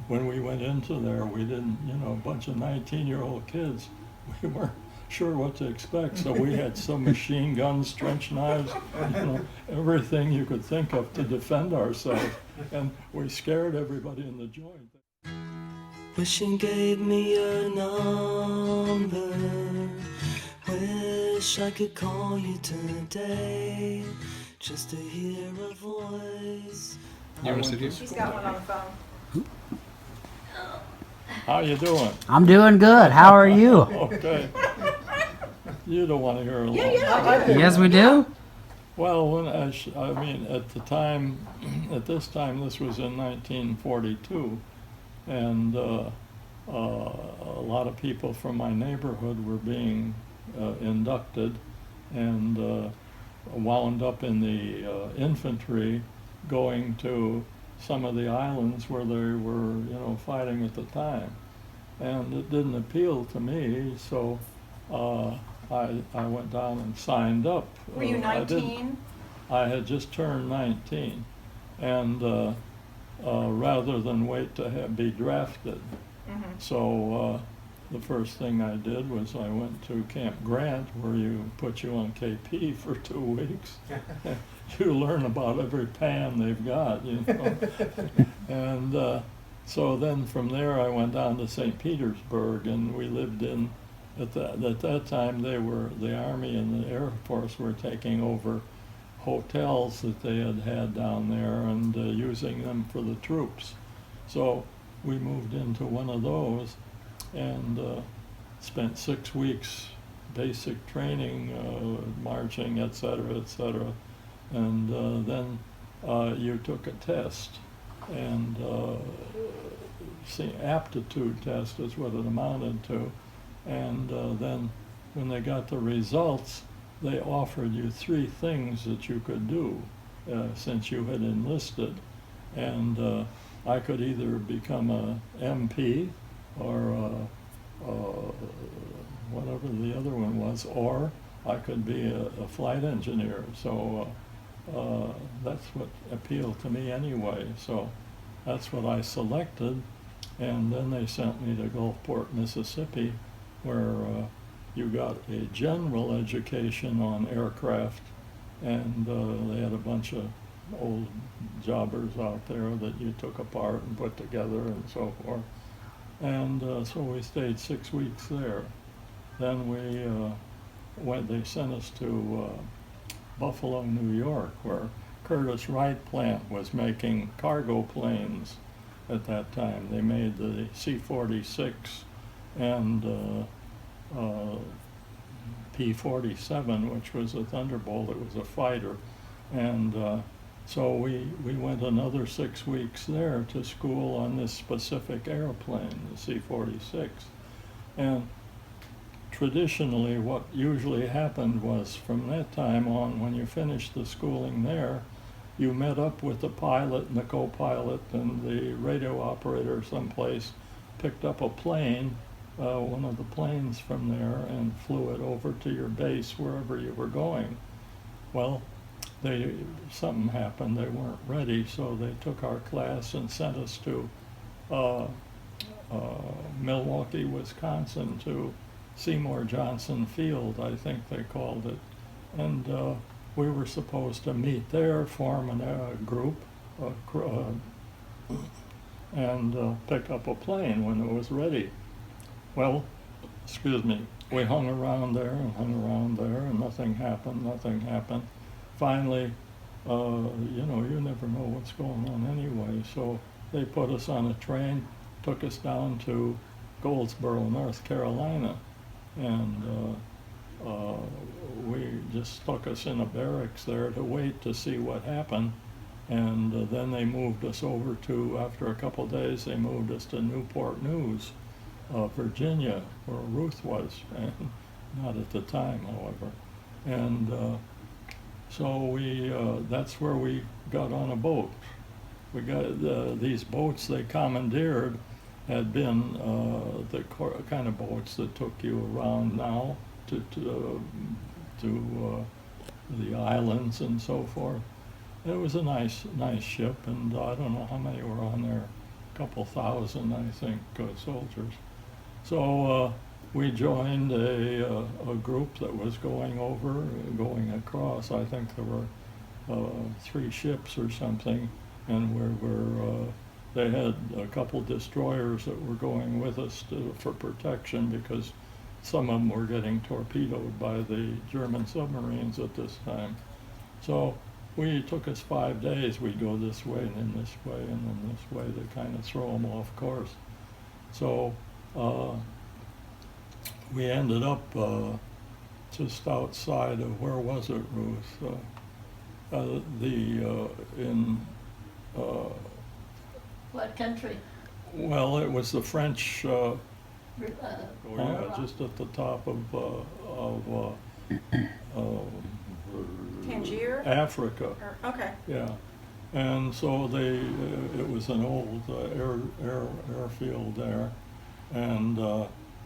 when we went into there, we didn't, a bunch of 19-year-old kids, we weren't sure what to expect. So we had some machine guns, trench knives, everything you could think of to defend ourselves. And we scared everybody in the joint. Wishing gave me your number. Wish I could call you today, just to hear a voice. You want to sit here? He's got one on the phone. How you doing? I'm doing good. How are you? Okay. You don't want to hear a lot. Yes, we do. Well, when I mean, at the time, at this time, this was in 1942, and a lot of people from my neighborhood were being inducted and wound up in the infantry, going to some of the islands where they were, fighting at the time. And it didn't appeal to me, so I went down and signed up. Were you 19? I had just turned 19, and rather than wait to be drafted, so the first thing I did was I went to Camp Grant, where you put you on KP for 2 weeks. You learn about every pan they've got, and so then from there I went down to St. Petersburg, and we lived in. At that time, the Army and the Air Force were taking over hotels that they had down there and using them for the troops. So we moved into one of those and spent 6 weeks basic training, marching, et cetera, and then you took a test, and aptitude test is what it amounted to. And then when they got the results, they offered you 3 things that you could do since you had enlisted. And I could either become a MP or whatever the other one was, or I could be a flight engineer. So that's what appealed to me anyway. So that's what I selected. And then they sent me to Gulfport, Mississippi, where you got a general education on aircraft, and they had a bunch of old jobbers out there that you took apart and put together and so forth. And so we stayed 6 weeks there. Then they sent us to Buffalo, New York, where Curtiss Wright plant was making cargo planes at that time. They made the C-46 and P-47, which was a Thunderbolt. It was a fighter. And so we went another 6 weeks there to school on this specific airplane, the C-46. And traditionally, what usually happened was from that time on, when you finished the schooling there, you met up with the pilot and the co-pilot and the radio operator someplace, picked up a plane, one of the planes from there, and flew it over to your base wherever you were going. Well, something happened. They weren't ready, so they took our class and sent us to Milwaukee, Wisconsin, to Seymour Johnson Field, I think they called it. And we were supposed to meet there, form a group, and pick up a plane when it was ready. Well, we hung around there and nothing happened. Finally, you never know what's going on anyway, so they put us on a train, took us down to Goldsboro, North Carolina, and we just stuck us in a barracks there to wait to see what happened. And then they moved us over to, after a couple of days, they moved us to Newport News, Virginia, where Ruth was, and not at the time, however. And so that's where we got on a boat. We got these boats they commandeered had been the kind of boats that took you around now to the islands and so forth. It was a nice ship, and I don't know how many were on there, couple thousand, I think, soldiers. So we joined a group that was going going across. I think there were 3 ships or something, and they had a couple destroyers that were going with us for protection because some of them were getting torpedoed by the German submarines at this time. So we took us 5 days. We'd go this way and then this way and then this way to kind of throw them off course. So we ended up just outside of, where was it, Ruth? What country? Well, it was the French. Just at the top of Tangier? Africa. Okay. Yeah, and so it was an old airfield there, and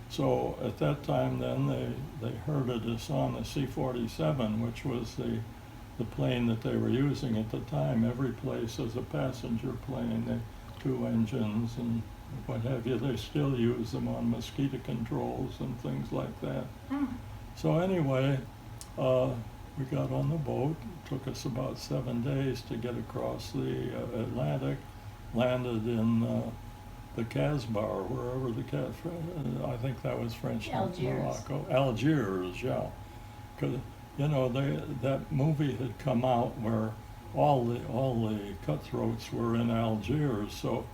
so at that time then they herded us on the C-47, which was the plane that they were using at the time. Every place is a passenger plane, 2 engines and what have you. They still use them on mosquito controls and things like that. So anyway, we got on the boat. It took us about 7 days to get across the Atlantic, landed in the Casbah, wherever I think that was French Algiers. Morocco. Algiers, yeah. Because, you know, that movie had come out where all the cutthroats were in Algiers. So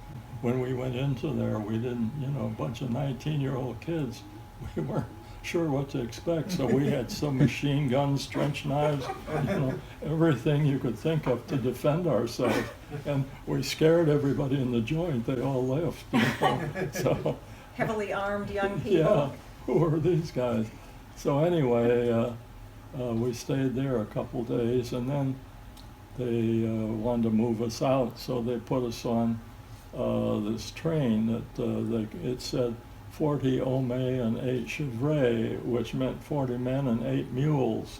when we went into there, we didn't, a bunch of 19-year-old kids, we weren't sure what to expect. So we had some machine guns, trench knives, everything you could think of to defend ourselves. And we scared everybody in the joint. They all left. So Heavily armed young people. yeah, who are these guys? So anyway, we stayed there a couple days, and then they wanted to move us out, so they put us on this train that it said 40 hommes and 8 chevrets, which meant 40 men and 8 mules.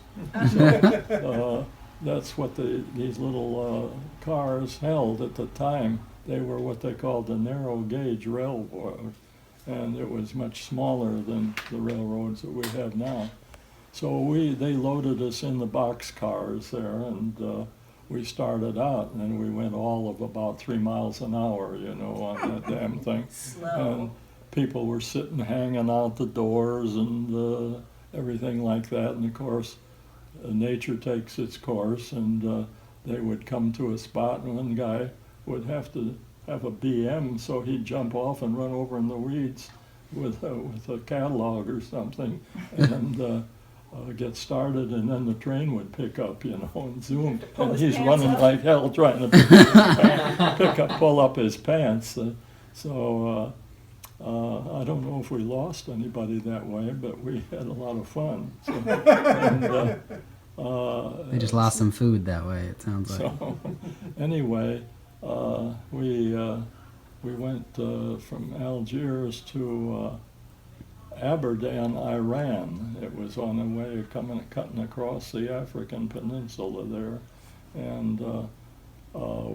So that's what these little cars held at the time. They were what they called the narrow gauge railroad, and it was much smaller than the railroads that we have now. So they loaded us in the box cars there, and we started out, and then we went all of about 3 miles an hour, on that damn thing. Slow. And people were sitting, hanging out the doors and everything like that. And of course, nature takes its course, and they would come to a spot, and one guy would have to have a BM, so he'd jump off and run over in the weeds with a catalog or something, and get started, and then the train would pick up, and zoom, Pull and his he's pants running up. like hell trying to pull up his pants. So I don't know if we lost anybody that way, but we had a lot of fun. So, and, They just lost some food that way, it sounds like. so anyway, we went from Algiers to Aberdan, Iran. It was on the way cutting across the African peninsula there, and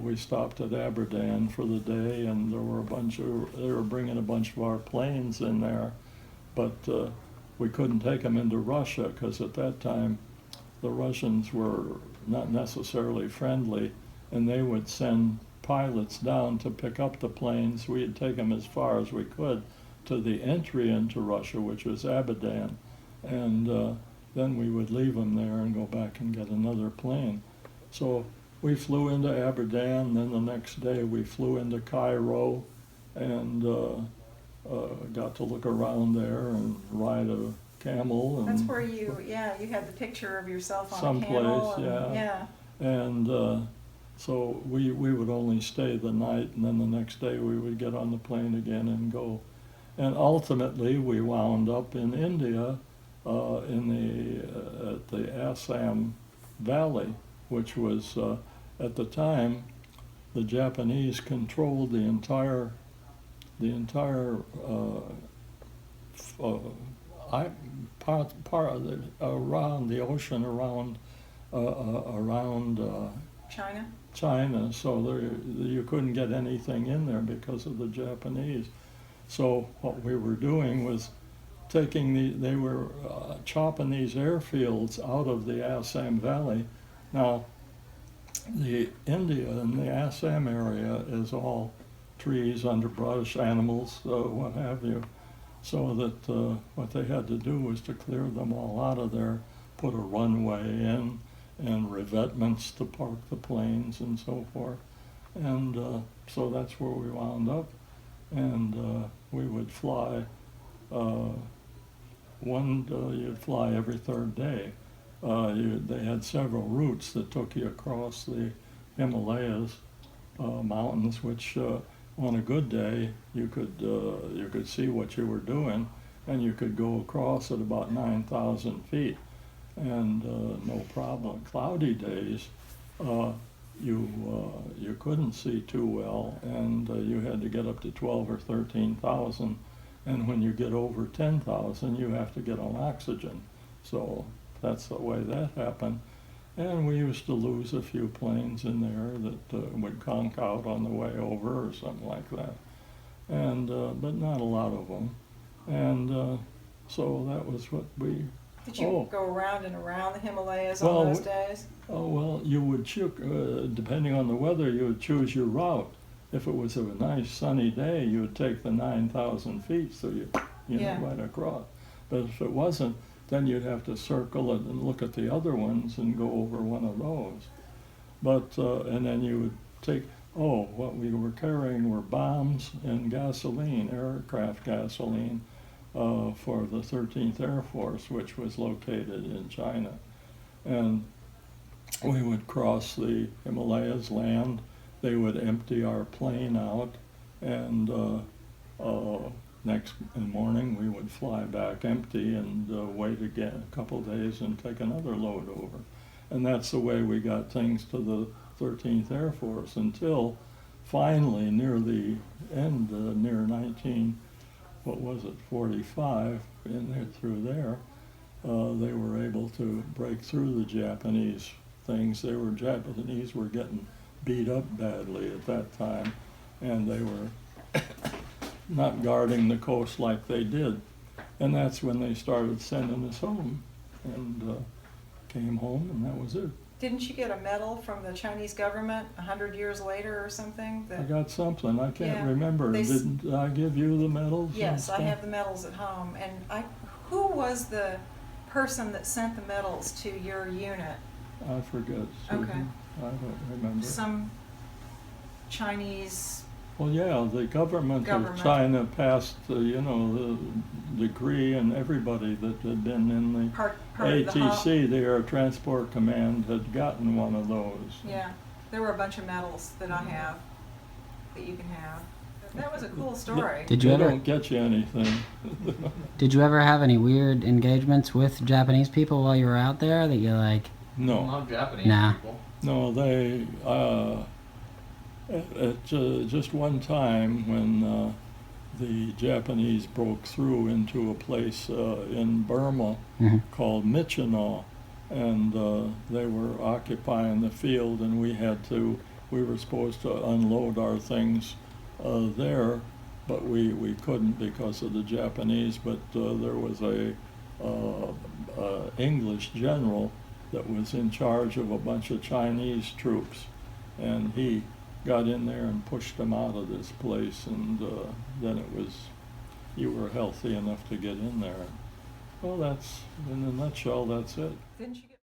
we stopped at Aberdan for the day, and they were bringing a bunch of our planes in there, but we couldn't take them into Russia because at that time the Russians were not necessarily friendly, and they would send pilots down to pick up the planes. We'd take them as far as we could to the entry into Russia, which was Abadan, and then we would leave them there and go back and get another plane. So we flew into Abadan, then the next day we flew into Cairo, and got to look around there and ride a camel. And That's where you had the picture of yourself on someplace, a camel. yeah. And so we would only stay the night, and then the next day we would get on the plane again and go. And ultimately we wound up in India, at the Assam Valley, which was at the time the Japanese controlled the entire part of around the ocean around China? China, so you couldn't get anything in there because of the Japanese. So what we were doing was they were chopping these airfields out of the Assam Valley. Now, the India and the Assam area is all trees, underbrush, animals, what have you. So that what they had to do was to clear them all out of there, put a runway in, and revetments to park the planes and so forth. And so that's where we wound up. And we would fly, you'd fly every third day. They had several routes that took you across the Himalayas mountains, which on a good day you could see what you were doing, and you could go across at about 9,000 feet, and no problem. Cloudy days, you couldn't see too well, and you had to get up to 12 or 13,000, and when you get over 10,000, you have to get on oxygen. So that's the way that happened. And we used to lose a few planes in there that would conk out on the way over or something like that. And but not a lot of them. And so that was what we. Did you go around and around the Himalayas Well, on those days? Oh, well, you would depending on the weather, you would choose your route. If it was a nice sunny day, you would take the 9,000 feet, so you Yeah. know, right across. But if it wasn't, then you'd have to circle it and look at the other ones and go over one of those. But, and then you would take, what we were carrying were bombs and gasoline, aircraft gasoline, for the 13th Air Force, which was located in China. And we would cross the Himalayas, land. They would empty our plane out, and next morning we would fly back empty and wait again a couple days and take another load over. And that's the way we got things to the 13th Air Force until finally near the end, near 45, in there, through there, they were able to break through the Japanese things. Japanese were getting beat up badly at that time, and they were not guarding the coast like they did. And that's when they started sending us home, and came home, and that was it. Didn't you get a medal from the Chinese government 100 years later or something? I got something. I can't Yeah, remember. Didn't I give you the medals? Yes, I have the medals at home. And who was the person that sent the medals to your unit? I forget, Susan. Okay. I don't remember. Some Chinese. Well, yeah, the government of China passed, the decree, and everybody that had been in the part ATC, the Air Transport Command, had gotten one of those. Yeah, there were a bunch of medals that I have that you can have. That was a cool story. Did you They ever? don't get you anything. Did you ever have any weird engagements with Japanese people while you were out there that you like? No. Not Japanese Nah. people. No, they, just one time when the Japanese broke through into a place in Burma called Michino, and they were occupying the field, and we were supposed to unload our things there, but we couldn't because of the Japanese. But there was a English general that was in charge of a bunch of Chinese troops, and he got in there and pushed them out of this place, and then you were healthy enough to get in there. Well, that's, in a nutshell, that's it. Didn't you get